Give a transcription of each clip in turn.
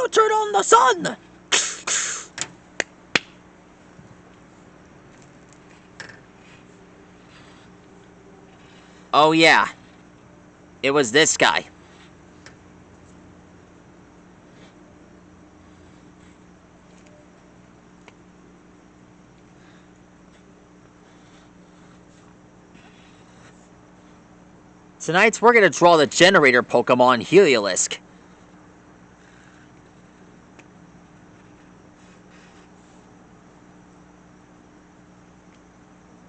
Go turn on the sun! Oh yeah. It was this guy. Tonight, we're gonna draw the generator Pokemon Heliolisk.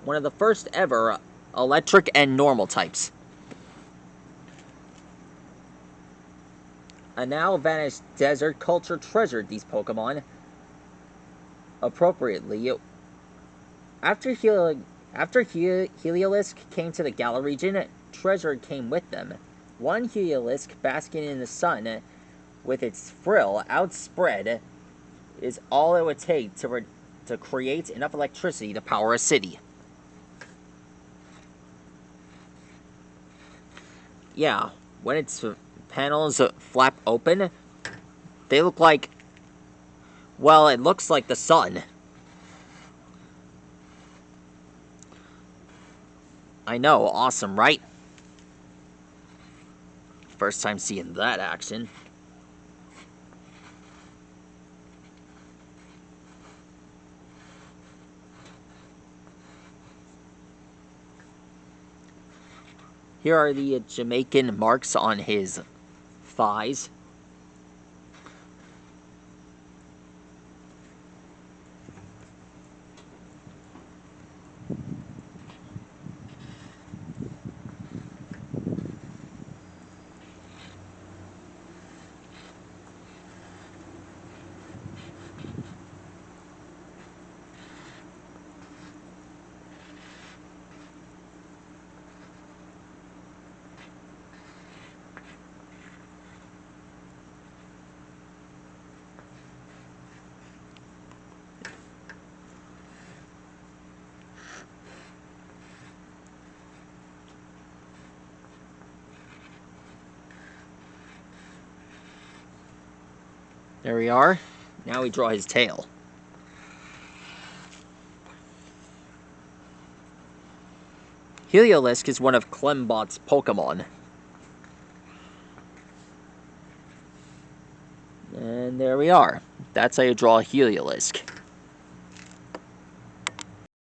One of the first ever electric and normal types. A now vanished desert culture treasured these Pokemon appropriately. After Heliolisk came to the Galar region, treasure came with them. One Heliolisk basking in the sun with its frill outspread is all it would take to create enough electricity to power a city. Yeah, when its panels flap open, they look like, well, it looks like the sun. I know, awesome, right? First time seeing that action. Here are the Jamaican marks on his thighs. There we are. Now we draw his tail. Heliolisk is one of Klembot's Pokemon. And there we are. That's how you draw a Heliolisk.